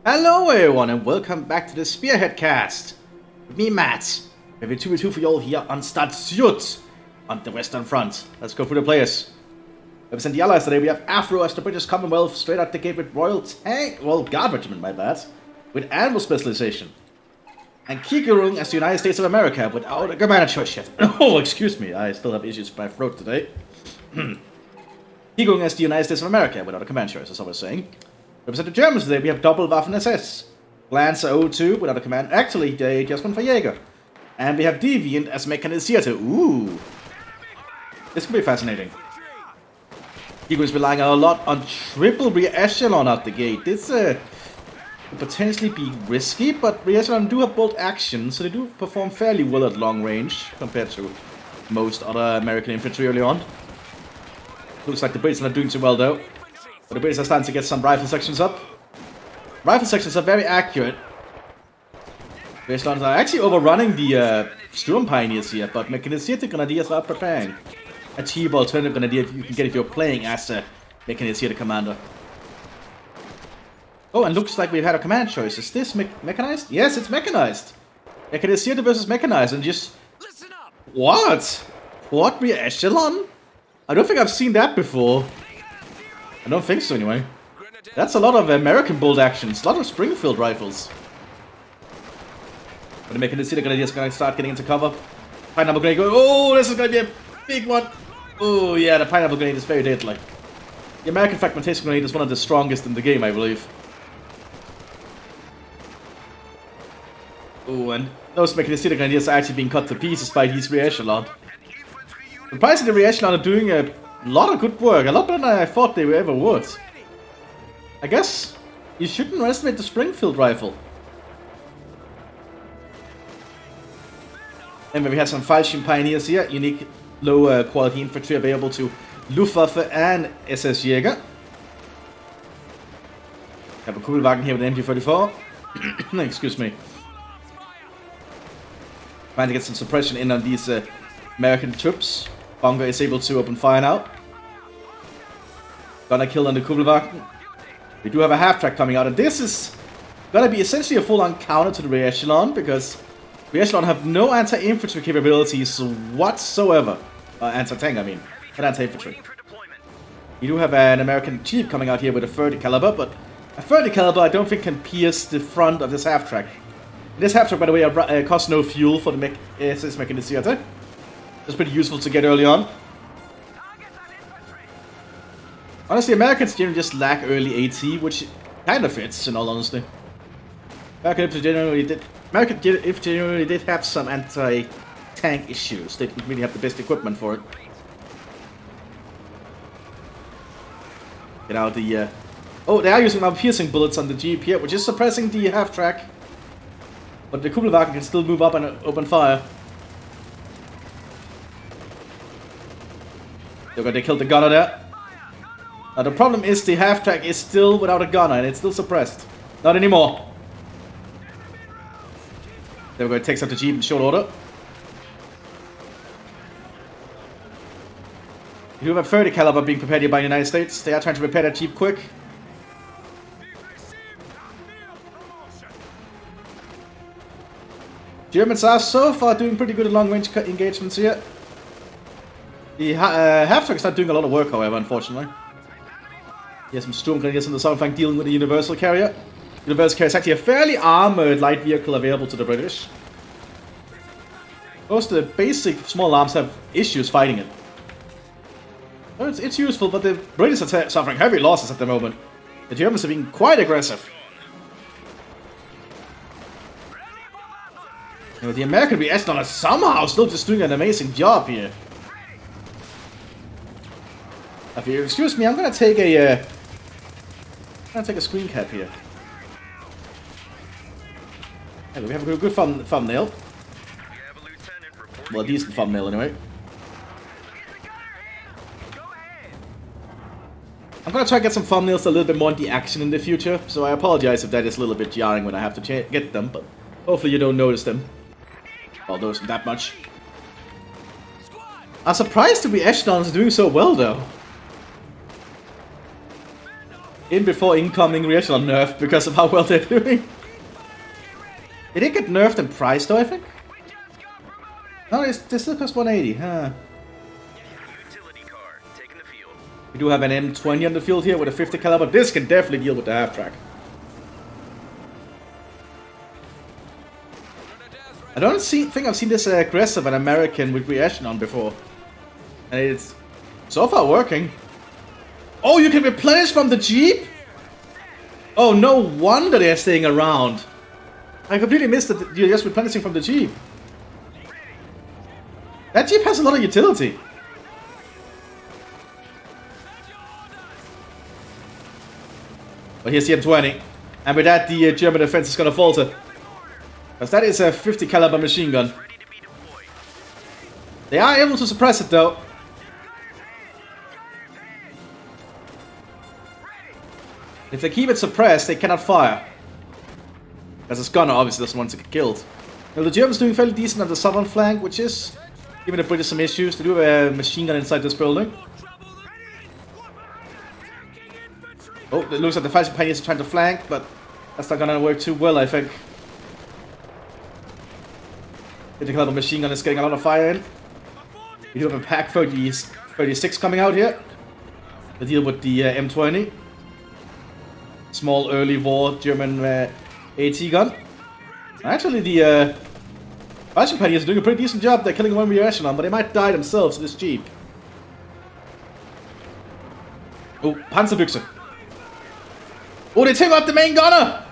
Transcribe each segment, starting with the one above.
Hello everyone and welcome back to the Spearhead cast. With me, Matt. We have a 2v2 for you all here on Stadsjut on the Western Front. Let's go through the players. Represent the Allies today, we have Afro as the British Commonwealth straight out the gate with Guard Regiment, my bad, with Anvil Specialization. And Kigurung as the United States of America without a commander choice yet. Oh, excuse me, I still have issues with my throat today. Kigurung as the United States of America without a command choice, as I was saying. Represent the Germans today, we have Doppelwaffen SS. Lancer 02 without a command. Actually, they just went for Jäger. And we have Deviant as Mechanisierte. Ooh. This could be fascinating. Kigurung is relying a lot on triple Echelon out the gate. This could potentially be risky, but Echelon do have bolt action, so they do perform fairly well at long range compared to most other American infantry early on. Looks like the Brits are not doing too well though. But the British are starting to get some rifle sections up. Rifle sections are very accurate. Echelons are actually overrunning the Sturm Pioneers here, but Mechanisierte Grenadiers are preparing a cheap alternative grenadier you can get if you're playing as a Mechanisierte commander. Oh, and looks like we've had a command choice. Is this mechanized? Yes, it's mechanized. Mechanisierte versus mechanized, and just... What? Quad Echelon? I don't think I've seen that before. I don't think so, anyway. That's a lot of American bolt actions. A lot of Springfield rifles. But the Mechanisierte Grenadier is going to start getting into cover. Pineapple Grenade going... Oh, this is going to be a big one. Oh, yeah, the Pineapple Grenade is very deadly. The American Fragmentation Grenade is one of the strongest in the game, I believe. Oh, and those Mechanisierte Grenadiers are actually being cut to pieces by these Echelon. Surprisingly, the Echelon are doing a lot of good work, a lot better than I thought they ever would. I guess you shouldn't underestimate the Springfield rifle. And then we have some Fallschirm Pioneers here, unique low quality infantry available to Luftwaffe and SS Jäger. Have a Kugelwagen here with an MG34. Excuse me. Trying to get some suppression in on these American troops. Bongo is able to open fire now. Gonna kill on the Kugelwagen. We do have a half-track coming out, and this is gonna be essentially a full-on counter to the Echelon, because Echelon have no anti-infantry capabilities whatsoever. Anti-tank, I mean. Not anti-infantry. We do have an American Jeep coming out here with a 30 caliber, but a 30 caliber I don't think can pierce the front of this half-track. This half-track, by the way, costs no fuel for the SS Mechanisierte. That's pretty useful to get early on. Honestly, Americans generally just lack early AT, which kind of fits, in all honesty. American infantry generally did have some anti-tank issues. They didn't really have the best equipment for it. Get out the... Oh, they are using now piercing bullets on the Jeep here, which is suppressing the half-track. But the Kugelwagen can still move up and open fire. They killed the gunner there. Now the problem is the half-track is still without a gunner and it's still suppressed. Not anymore. There we go, it takes out the Jeep in short order. You have a 30 caliber being prepared here by the United States. They are trying to repair that Jeep quick. Germans are so far doing pretty good at long-range engagements here. The half-track is not doing a lot of work, however, unfortunately. He has some Sturm Grenadiers in the southern flank dealing with the Universal Carrier. Universal Carrier is actually a fairly armored light vehicle available to the British. Most of the basic small arms have issues fighting it. Well, it's useful, but the British are suffering heavy losses at the moment. The Germans are being quite aggressive. You know, the American Echelon are somehow still just doing an amazing job here. If you excuse me, I'm gonna take a screen cap here. Hey, we have a good thumbnail. Well, a decent thumbnail anyway. I'm gonna try to get some thumbnails a little bit more in the action in the future, so I apologize if that is a little bit jarring when I have to get them, but hopefully you don't notice them. Well, notice them that much. I'm surprised to be Echelon is doing so well though. in before incoming Echelon nerf because of how well they're doing. Did it get nerfed in price though, I think? No, they still cost 180, huh? We do have an M20 on the field here with a 50 caliber. This can definitely deal with the half-track. I don't think I've seen this aggressive an American with Echelon before. And it's so far working. Oh, you can replenish from the Jeep? Oh, no wonder they're staying around. I completely missed that you're just replenishing from the Jeep. That Jeep has a lot of utility. But here's the M20. And with that, the German defense is going to falter. Because that is a 50 caliber machine gun. They are able to suppress it though. If they keep it suppressed, they cannot fire. Because this gunner obviously doesn't want to get killed. Now the Germans doing fairly decent on the southern flank, which is giving the British some issues. They do have a machine gun inside this building. Oh, it looks like the fighting pioneers are trying to flank, but that's not gonna work too well, I think. The clever machine gun is getting a lot of fire in. We do have a Pack 36 coming out here to deal with the M20. Small early war German AT gun. Actually, the fighting pioneers are doing a pretty decent job. They're killing one with Echelon, but they might die themselves in this Jeep. Oh, Panzerbüchse. Oh, they took out the main gunner!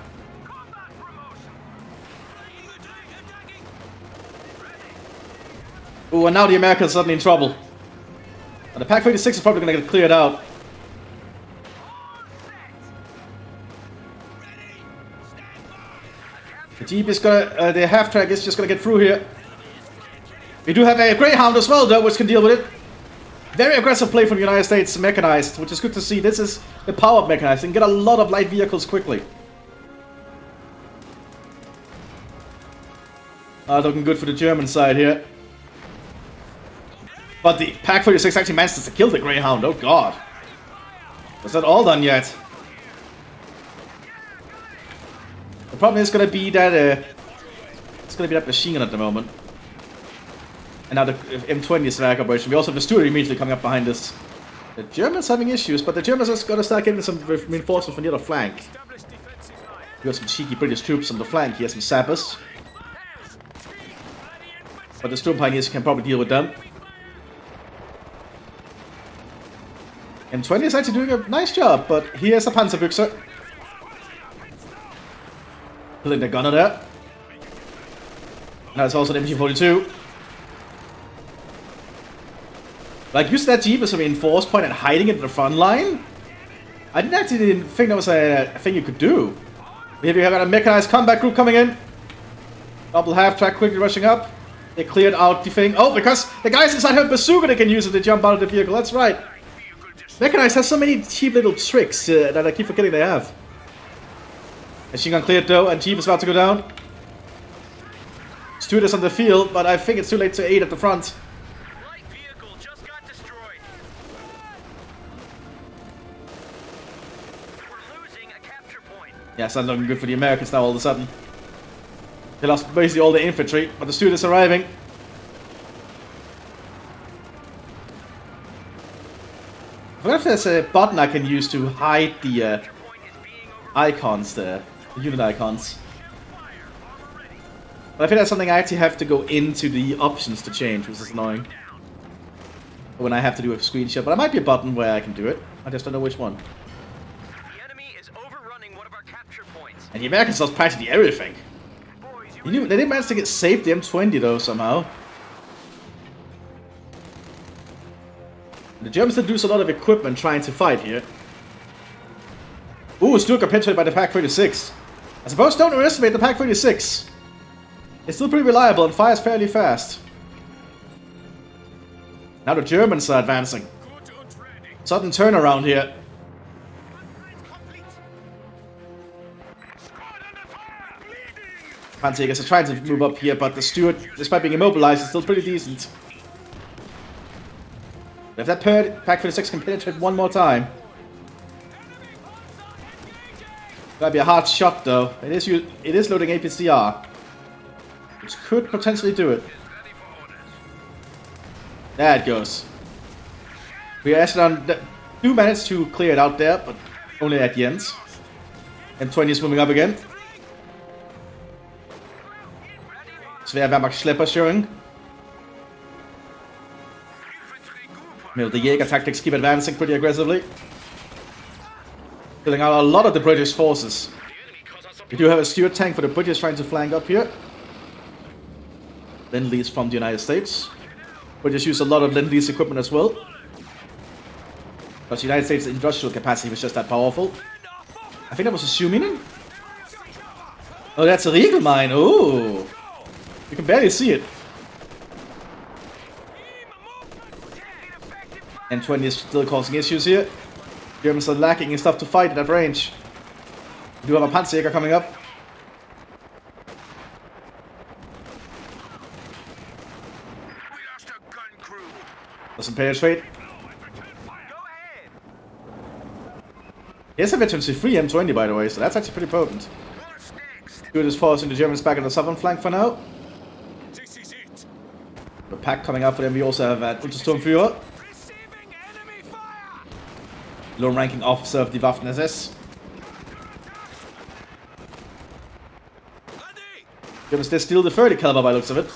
Oh, and now the Americans are suddenly in trouble. And the Pack 36 is probably going to get cleared out. The Jeep is gonna, the half-track is just gonna get through here. We do have a Greyhound as well, though, which can deal with it. Very aggressive play from the United States mechanized, which is good to see. This is the power of mechanized. You can get a lot of light vehicles quickly. Looking good for the German side here. But the Pack 36 actually managed to kill the Greyhound. Oh god. Was that all done yet? The problem is going to be that it's going to be that machine gun at the moment. And now the M20 is back operation. We also have the Stuart immediately coming up behind us. The Germans having issues, but the Germans are going to start getting some reinforcements from the other flank. We got some cheeky British troops on the flank. He has some sappers. But the Storm Pioneers can probably deal with them. M20 is actually doing a nice job, but here's a Panzerbüchse. Pulling the gunner there. Now it's also an MG42. Like, use that Jeep as a reinforced point and hiding it in the front line? I didn't think that was a thing you could do. Here we have a mechanized combat group coming in. Double half-track quickly rushing up. They cleared out the thing. Oh, because the guys inside have a bazooka they can use if they jump out of the vehicle. That's right. Mechanized has so many cheap little tricks that I keep forgetting they have. Machine gun cleared though, and Jeep is about to go down. Stuart is on the field, but I think it's too late to aid at the front. Light vehicle just got destroyed. We're losing a capture point. Yeah, it's not looking good for the Americans now all of a sudden. They lost basically all the infantry, but the Stuart is arriving. I wonder if there's a button I can use to hide the icons there. The unit icons. But I think that's something I actually have to go into the options to change, which is annoying. When I have to do a screenshot. But there might be a button where I can do it. I just don't know which one. The enemy is overrunning one of our capture points. And the Americans lost practically everything. They didn't manage to save the M20 though, somehow. The Germans did lose a lot of equipment trying to fight here. Ooh, Stuart got penetrated by the Pack 36. I suppose don't underestimate the Pack 36. It's still pretty reliable and fires fairly fast. Now the Germans are advancing. Sudden turnaround here. Panzerjägers are trying to move up here, but the Stuart, despite being immobilized, is still pretty decent. If that Pack 36 can penetrate one more time. Might be a hard shot though. It is loading APCR, which could potentially do it. There it goes. We actually do manage to clear it out there, but only at the end. M20 is moving up again. Svær Wehrmacht Schlepper showing. The Jaeger tactics keep advancing pretty aggressively. Killing out a lot of the British forces. We do have a Stuart tank for the British trying to flank up here. Lend-Lease from the United States. British use a lot of Lend-Lease equipment as well. But the United States' industrial capacity was just that powerful. I think that was a Suminen. Oh, that's a Regal mine. Oh, you can barely see it. M20 is still causing issues here. Germans are lacking in stuff to fight at that range. We do have a Panzerjäger coming up. Doesn't penetrate. He has a veteran free M20 by the way, so that's actually pretty potent. Good is forcing the Germans back on the southern flank for now. The pack coming out for them. We also have an Untersturmführer. Low ranking officer of the Waffen-SS. Germans, there's still the 30 caliber by the looks of it.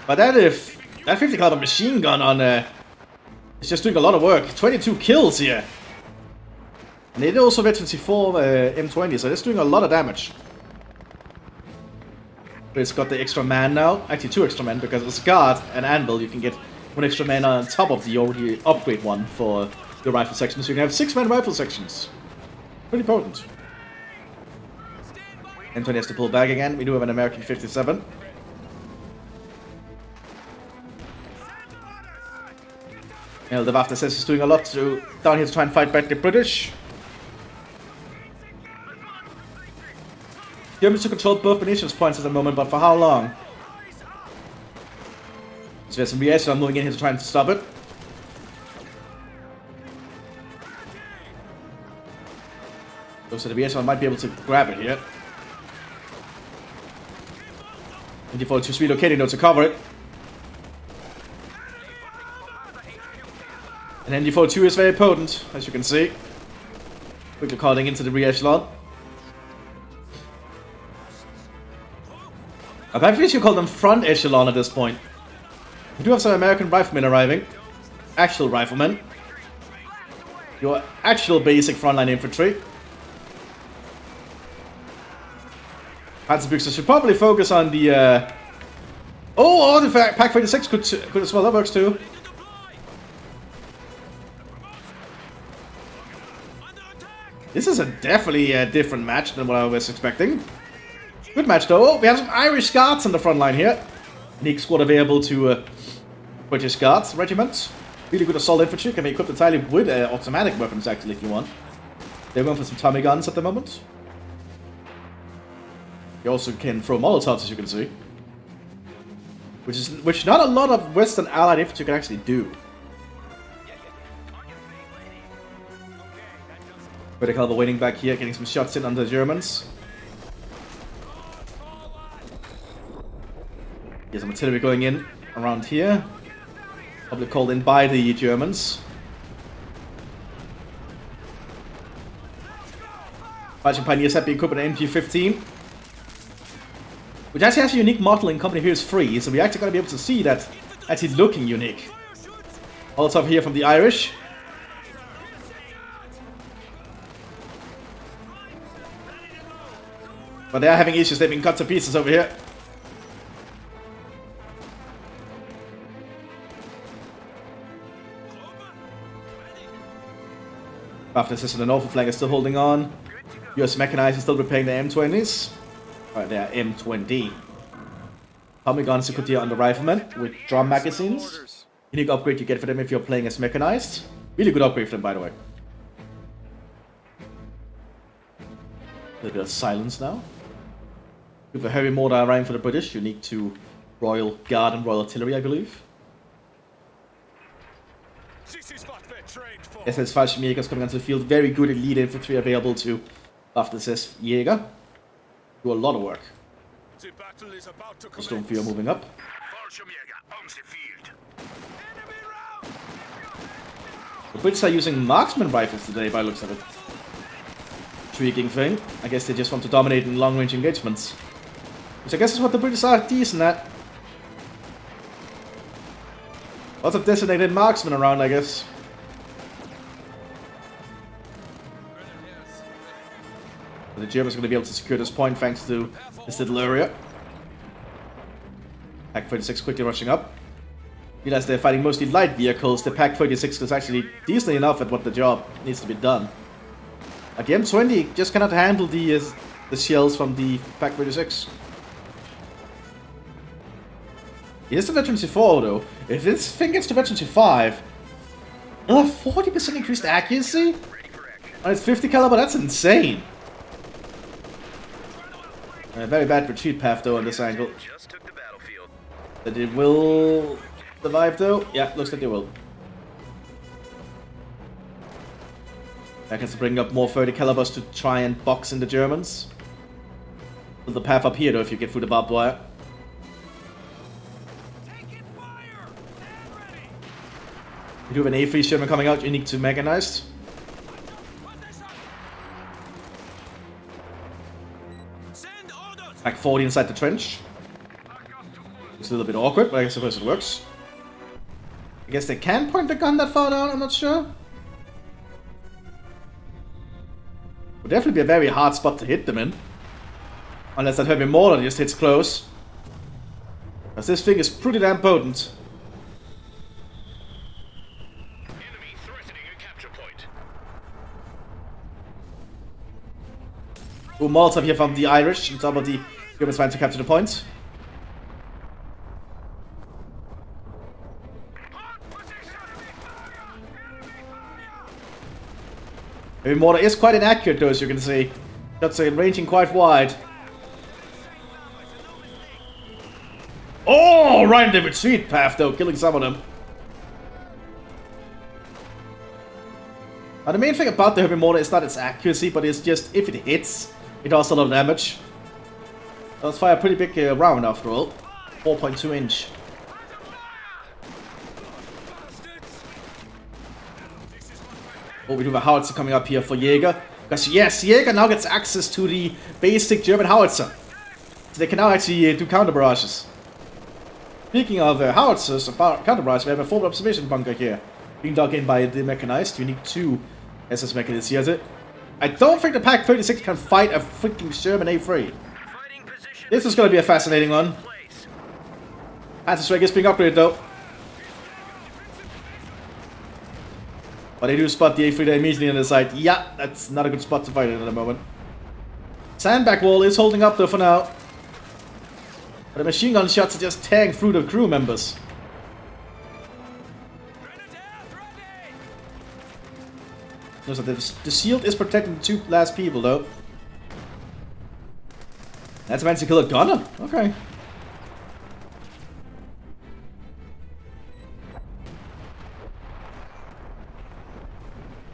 But that 50 caliber machine gun on it's just doing a lot of work. 22 kills here. And it also veteran C4 M20, so it's doing a lot of damage. But it's got the extra man now. Actually 2 extra men, because it's guard and anvil. You can get 1 extra man on top of the already upgrade one for the rifle section. So you can have 6-man rifle sections. Pretty potent. M20 has to pull back again. We do have an American 57. You the Waffen-SS is doing a lot down here to try and fight back the British. Germans to control both munitions points at the moment, but for how long? So there's some Realism moving in here to try and stop it. So the Realism might be able to grab it here. And default just relocating though to cover it. And then default 2 is very potent, as you can see. Quickly calling into the Echelon. I probably should call them front echelon at this point. We do have some American riflemen arriving. Actual riflemen. Your actual basic frontline infantry. Panzerbüchse should probably focus on the oh, the Pack 46 could as well, that works too. This is definitely a different match than what I was expecting. Good match though. Oh, we have some Irish Guards on the front line here. Unique squad available to British Guards regiment. Really good assault infantry. Can be equipped entirely with automatic weapons actually if you want. They're going for some Tommy guns at the moment. You also can throw Molotovs as you can see. Which not a lot of Western Allied infantry can actually do. British Cavalry waiting back here, getting some shots in on the Germans. Here's some artillery going in around here. Probably called in by the Germans. Viking Pioneers have been equipped with an MG15. Which actually has a unique modeling company here is free, so we're actually going to be able to see that actually looking unique. Also here from the Irish. But they are having issues, they've been cut to pieces over here. Waffen-SS on the northern flank is still holding on. US Mechanized is still repairing the M20s. Alright, they are M20. Tommy guns you put here on the riflemen with drum magazines. Unique upgrade you get for them if you're playing as Mechanized. Really good upgrade for them, by the way. A little bit of silence now. We have a heavy mortar arriving for the British, unique to Royal Guard and Royal Artillery, I believe. This is what we're trained for. SS Fallschirmjägers coming onto the field. Very good elite infantry available to buff the SS Jäger. Do a lot of work. The battle is about to commence. Stormfear moving up. Fallschirmjäger on the field. The Brits are using marksman rifles today by the looks of it. Intriguing thing. I guess they just want to dominate in long-range engagements. Which I guess is what the British are decent at. Lots of designated marksmen around, I guess. The Germans are going to be able to secure this point thanks to this little area. Pack 36 quickly rushing up. Realize they're fighting mostly light vehicles. The Pack 36 is actually decently enough at what the job needs to be done. Like the M20 just cannot handle the shells from the Pack 36. It is the Veteran C4 though. If this thing gets to Veteran C5, it'll have 40% increased accuracy on its 50 caliber. That's insane. Very bad retreat path though on this angle. Just took the battlefield. That it will survive though. Yeah, looks like they will. That has to bring up more 30 calibers to try and box in the Germans. Build the path up here though if you get through the barbed wire. We do have an A3 Sherman coming out, unique to mechanized. Pack 40 inside the trench. It's a little bit awkward, but I suppose it works. I guess they can point the gun that far down, I'm not sure. Would definitely be a very hard spot to hit them in. Unless that heavy mortar just hits close. Because this thing is pretty damn potent. Enemy threatening a capture point. Ooh, Molotov here from the Irish on top of the Germans trying to capture the point. Heavy mortar is quite inaccurate though, as you can see. Shots are ranging quite wide. Oh, right in the retreat path though, killing some of them. Now the main thing about the heavy mortar is not its accuracy, but it's just if it hits, it does a lot of damage. Let's fire a pretty big round after all. 4.2 inch. Oh, we do have a howitzer coming up here for Jäger. Because yes, Jäger now gets access to the basic German howitzer. So they can now actually do counter barrages. Speaking of howitzers, counter barrage, we have a forward observation bunker here. Being dug in by the mechanized, unique to SS mechanized. I don't think the Pack 36 can fight a freaking Sherman A3. This is going to be a fascinating one. Anti-strike is being upgraded though. But they do spot the A3 there immediately on the side. Yeah, that's not a good spot to fight in at the moment. Sandbag wall is holding up though for now. But the machine gun shots are just tearing through the crew members. So the shield is protecting the two last people though. That's meant to kill a gunner. Okay.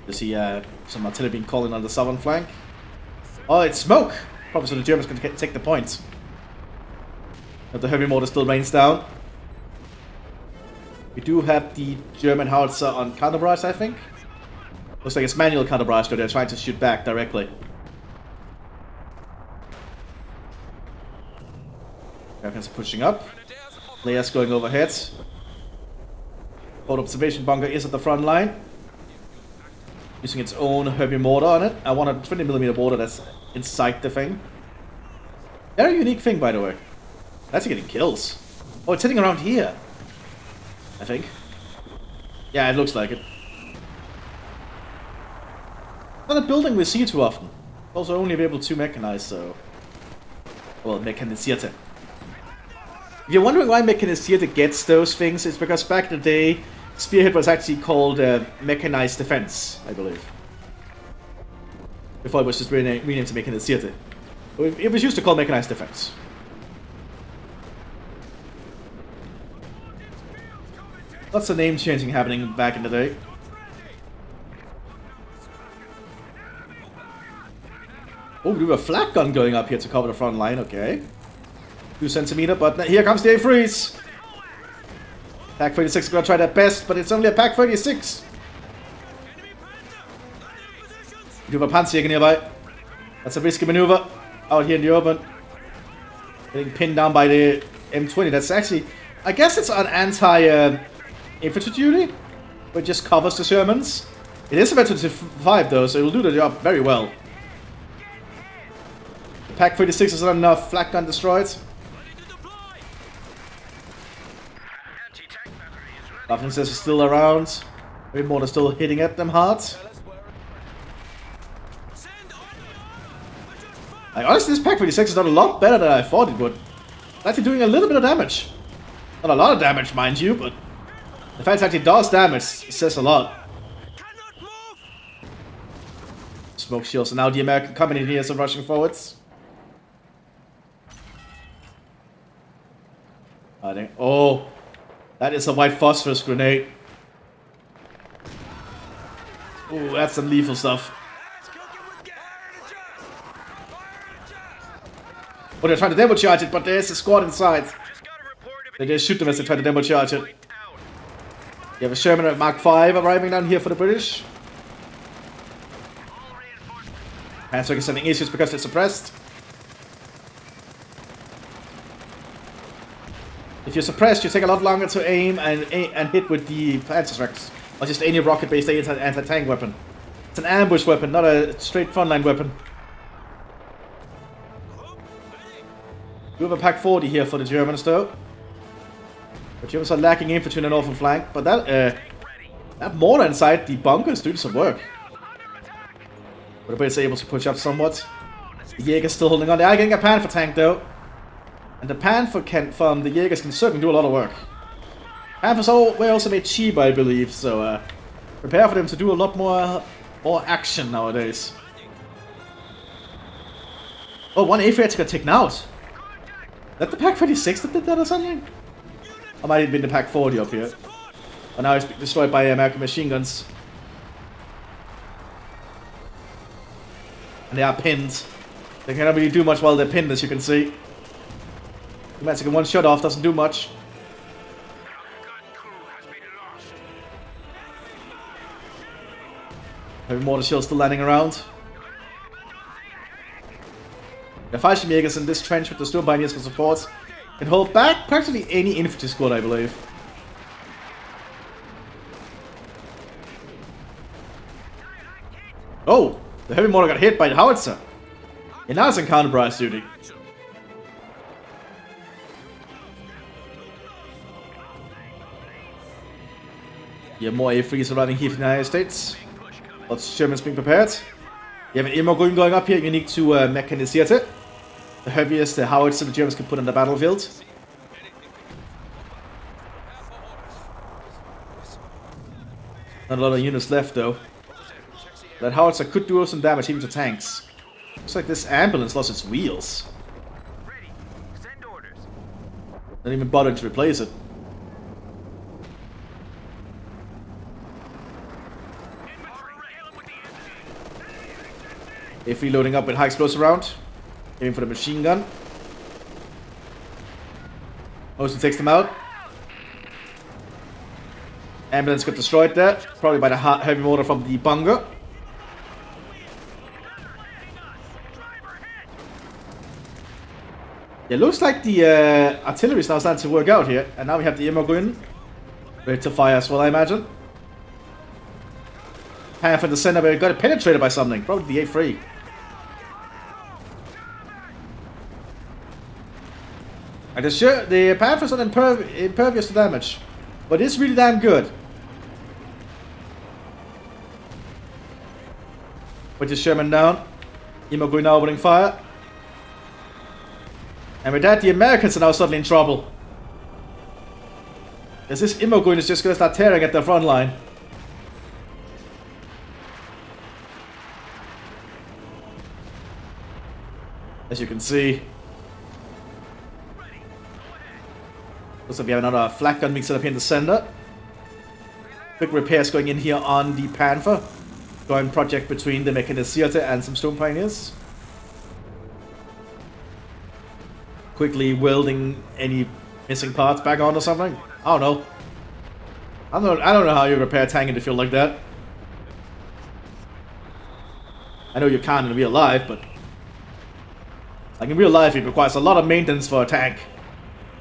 You see some artillery being called in on the southern flank. Oh, it's smoke! Probably so the Germans can take the points. But the heavy mortar still rains down. We do have the German howitzer on counter barrage, I think. Looks like it's manual counter barrage, though they're trying to shoot back directly. Americans are pushing up. Players going overhead. Boat observation bunker is at the front line. Using its own heavy mortar on it. I want a 20mm mortar that's inside the thing. Very unique thing, by the way. That's getting kills. Oh, it's hitting around here. I think. Yeah, it looks like it. Not a building we see too often. Also only available to mechanized, so... Well, mechanisierte. If you're wondering why mechanisierte gets those things, it's because back in the day, Spearhead was actually called Mechanized Defense, I believe. Before it was just renamed to Mechanisierte. It was used to call Mechanized Defense. Lots of name changing happening back in the day. Oh, we have a flak gun going up here to cover the front line. Okay. 2 centimeter, but here comes the A3s. Pack 36 is gonna try their best, but it's only a Pack 36. We do have a Panzer nearby. That's a risky maneuver out here in the open. Getting pinned down by the M20. That's actually, I guess it's an anti-infantry duty, but it just covers the Shermans. It is a M25 though, so it'll do the job very well. The Pack 36 is not enough. Flak gun destroyed. Waffen is still around. Maybe more is still hitting at them hard. Like, honestly, this Pack 46 is not a lot better than I thought it would. It's actually doing a little bit of damage. Not a lot of damage, mind you, but the fact it actually does damage says a lot. Smoke shields, and now the American company here are rushing forwards. I think. Oh, that is a white phosphorus grenade. Ooh, that's some lethal stuff. Oh, they're trying to demo charge it, but there's a squad inside. They just shoot them as they try to demo charge it. You have a Sherman at Mark 5 arriving down here for the British. Panzer is having issues because they're suppressed. If you're suppressed, you take a lot longer to aim and hit with the Panzerschrecks. Or just any rocket-based anti-tank weapon. It's an ambush weapon, not a straight frontline weapon. We have a Pack 40 here for the Germans though. The Germans are lacking infantry in the northern flank, but that mortar inside the bunker is doing some work. But the Brits are able to push up somewhat. The Jaeger's still holding on. They are getting a Panther tank though. And the Panther from the Jaegers can certainly do a lot of work. Panthers were also made cheap, I believe, so prepare for them to do a lot more action nowadays. Oh, one A3 got taken out. Is that the Pack 36 that did that or something? Or might have been the Pack 40 up here. But now it's been destroyed by American machine guns. And they are pinned. They cannot really do much while they're pinned, as you can see. The Mexican one shot off doesn't do much. Heavy mortar shells still landing around. The Fallschirmjägers in this trench with the Storm Pioneers for support can hold back practically any infantry squad, I believe. Oh! The heavy mortar got hit by the howitzer. And now it's in counter-barrage duty. You have more A3s arriving here from the United States. Lots of Germans being prepared. You have an Immergrün going up here, unique to Mechanisierte. The heaviest howitzer the Germans can put on the battlefield. Not a lot of units left though. That howitzer could do some damage even to tanks. Looks like this ambulance lost its wheels. Not even bothered to replace it. A3 loading up with high explosive round. Aiming for the machine gun. Mostly takes them out. Ambulance got destroyed there. Probably by the heavy mortar from the bunker. It looks like the artillery is now starting to work out here. And now we have the Immergrün ready to fire as well, I imagine. Panther in the center, but it got penetrated by something. Probably the A3. And the Panther's not impervious to damage. But it's really damn good. Put your Sherman down. Immergrün now opening fire. And with that, the Americans are now suddenly in trouble. Because this Immergrün is just going to start tearing at the front line. As you can see. Looks like we have another flak gun being set up here in the center. Quick repairs going in here on the Panther. Going project between the Mechanisierte and some Storm Pioneers. quickly welding any missing parts back on or something. I don't know. I don't know how you repair a tank in the field like that. I know you can't in real life, but like in real life, it requires a lot of maintenance for a tank.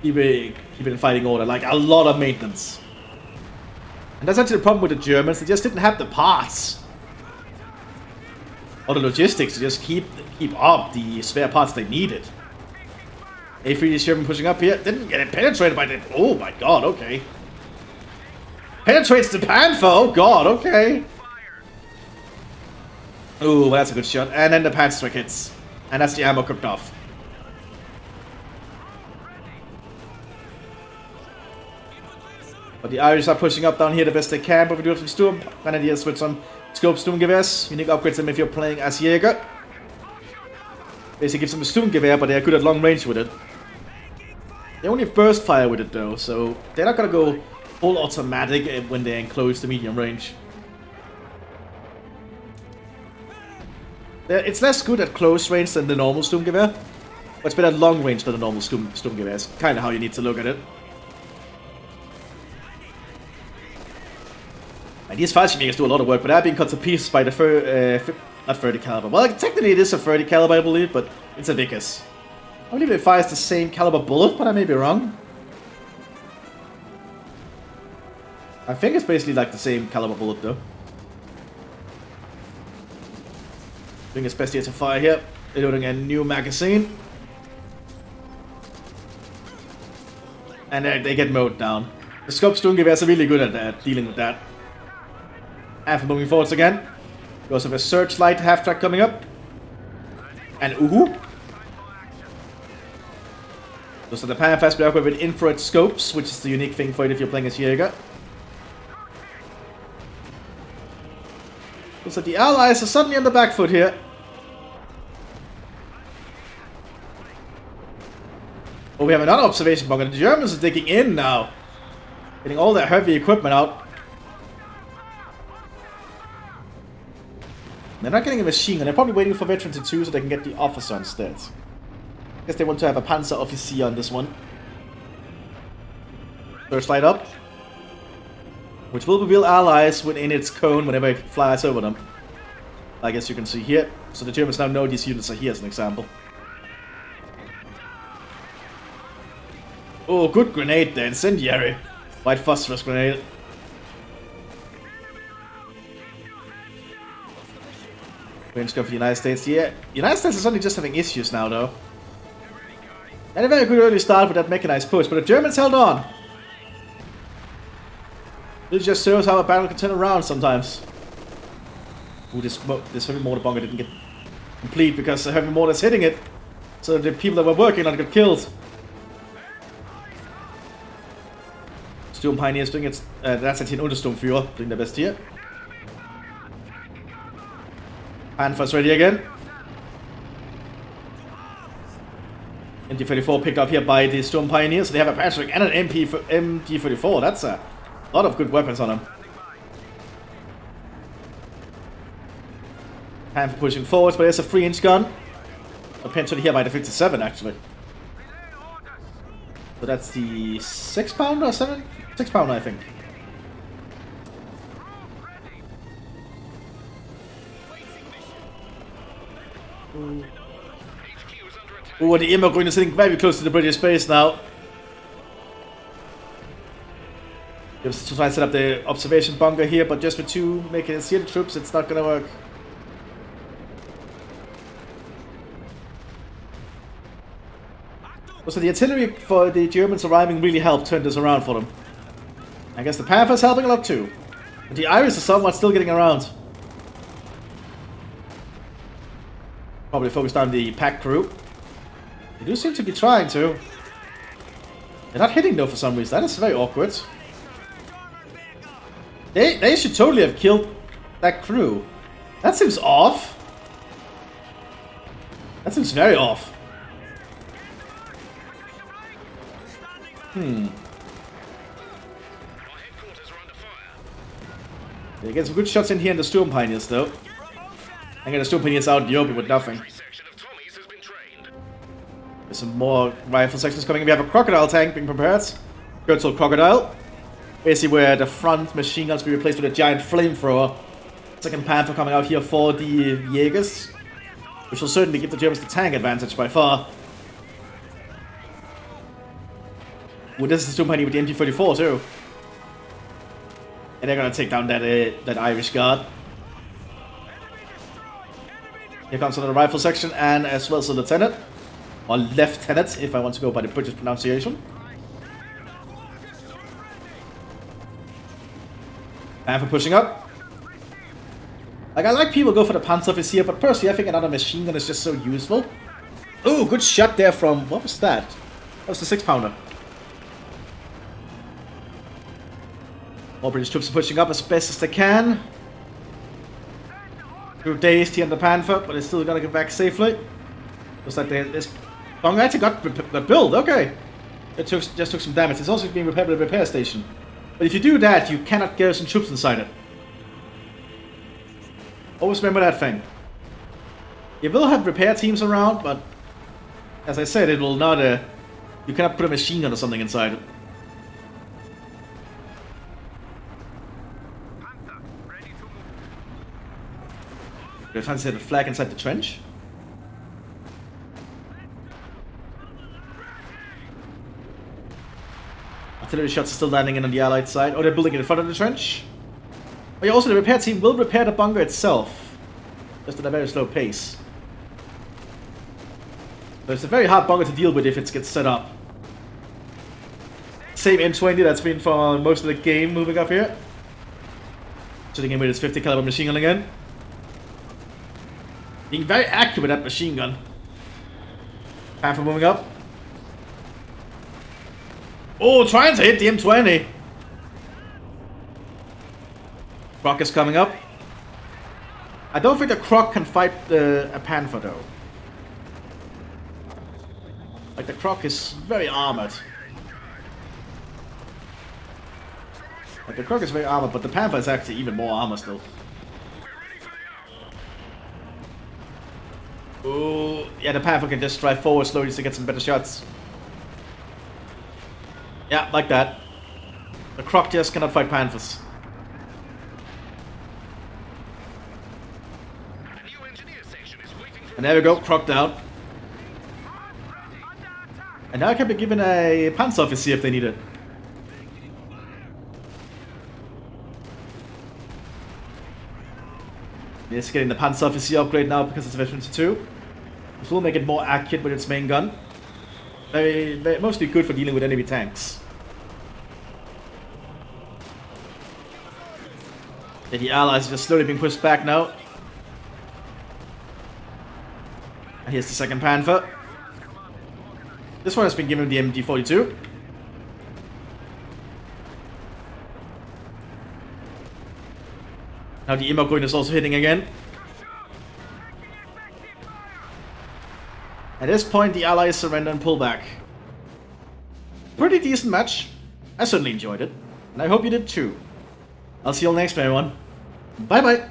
Keep it in fighting order, like a lot of maintenance. And that's actually the problem with the Germans. They just didn't have the parts or the logistics to just keep up the spare parts they needed. A3 Sherman pushing up here. Didn't get it penetrated by the... Oh my god, okay. Penetrates the Panther. Oh god, okay. Ooh, that's a good shot. And then the Panther hits. And that's the ammo cooked off. But the Irish are pushing up down here the best they can, but we do have some Sturm Grenadiers with some Scope Sturmgewehrs. Unique upgrades them if you're playing as Jäger. Basically gives them a Sturmgewehr, but they're good at long range with it. They only have burst fire with it though, so they're not gonna go full automatic when they're in close to medium range. It's less good at close range than the normal Sturmgewehr, but it's better at long range than the normal Sturmgewehr. It's kind of how you need to look at it. And these Fallschirmjägers do a lot of work, but they're being cut to pieces by the not 30 caliber. Well, technically it is a 30 caliber, I believe, but it's a Vickers. I believe it fires the same caliber bullet, but I may be wrong. I think it's basically like the same caliber bullet, though. Doing its best here to fire here. Reloading a new magazine. And they get mowed down. The Scope Sturmgewehrs are really good at that, dealing with that. And for moving forwards again. We also have a Searchlight half-track coming up. And ooh. Those are the Panthers we equipped with infrared scopes, which is the unique thing for it if you're playing as Jäger. Looks like the Allies are suddenly on the back foot here. Oh, we have another observation bunker. The Germans are digging in now. Getting all their heavy equipment out. They're not getting a machine gun. They're probably waiting for Veteran to 2 so they can get the officer instead. I guess they want to have a Panzer Offizier on this one. First light up. Which will reveal allies within its cone whenever it flies over them. I guess you can see here. So the Germans now know these units are here as an example. Oh, good grenade there. Incendiary. White phosphorus grenade. Range gun for the United States. Yeah, the United States is suddenly just having issues now, though. And a very good early start with that mechanized push, but the Germans held on. This just shows how a battle can turn around sometimes. Ooh, this heavy mortar bunker didn't get complete because the heavy mortar is hitting it. So the people that were working on it got killed. Sturm Pioneers doing its... that's a Untersturmführer doing their best here. Panthers ready again. MD-34 picked up here by the Sturm Pioneers. So they have a Patrick and an MD-34. That's a lot of good weapons on them. Panther pushing forwards, but there's a 3-inch gun. Potentially here by the 57 actually. So that's the 6-pounder or 7? 6-pounder I think. Oh, the Immergrün is sitting very close to the British base now. Just trying to set up the observation bunker here, but just with 2 making it see the troops, it's not gonna work. So the artillery for the Germans arriving really helped turn this around for them. I guess the Panthers helping a lot too. But the Irish are somewhat still getting around. Probably focused on the pack crew. They do seem to be trying to. They're not hitting though for some reason. That is very awkward. They should totally have killed that crew. That seems off. That seems very off. They get some good shots in here in the Sturm Pioneers though. And get the Sturm Pioneers out in the open with nothing. There's some more rifle sections coming in. We have a crocodile tank being prepared. Turtle crocodile. Basically where the front machine guns will be replaced with a giant flamethrower. Second Panther coming out here for the Jaegers, which will certainly give the Germans the tank advantage by far. Ooh, this is too many with the MG44 too. And they're gonna take down that Irish guard. Here comes another rifle section and as well as a lieutenant. Or lieutenant, if I want to go by the British pronunciation. Panther pushing up. Like, I like people go for the Panzeroffizier, but personally I think another machine gun is just so useful. Ooh, good shot there from... what was that? That was the 6-pounder. More British troops are pushing up as best as they can. Through dazed here in the Panther, but it's still gonna get back safely. Looks like this bunker actually got built, okay. It just took some damage. It's also being repaired with a repair station. But if you do that, you cannot garrison troops inside it. Always remember that thing. You will have repair teams around, but as I said, it will not, you cannot put a machine gun or something inside it. They're trying to set a flag inside the trench. Artillery shots are still landing in on the Allied side. Oh, they're building it in front of the trench. Oh yeah, also the repair team will repair the bunker itself. Just at a very slow pace. So it's a very hard bunker to deal with if it gets set up. Same M20 that's been for most of the game moving up here. Sitting in with his 50 caliber machine gun again. Being very accurate with that machine gun. Panther moving up. Oh, trying to hit the M20. Croc is coming up. I don't think the Croc can fight a Panther though. Like the Croc is very armored. Like the Croc is very armored, but the Panther is actually even more armored still. Oh, yeah, the Panther can just drive forward slowly to get some better shots. Yeah, like that. The Croc just cannot fight Panthers. And there we go, Croc down. And now I can be given a Panzeroffizier if they need it. It's getting the Panzeroffizier upgrade now because it's a veteran 2. This will make it more accurate with its main gun. Very, mostly good for dealing with enemy tanks. Yeah, the Allies are just slowly being pushed back now. And here's the second Panther. This one has been given the MG42. Now the Immergrün is also hitting again. At this point, the Allies surrender and pull back. Pretty decent match. I certainly enjoyed it. And I hope you did too. I'll see you all next time, everyone. Bye bye.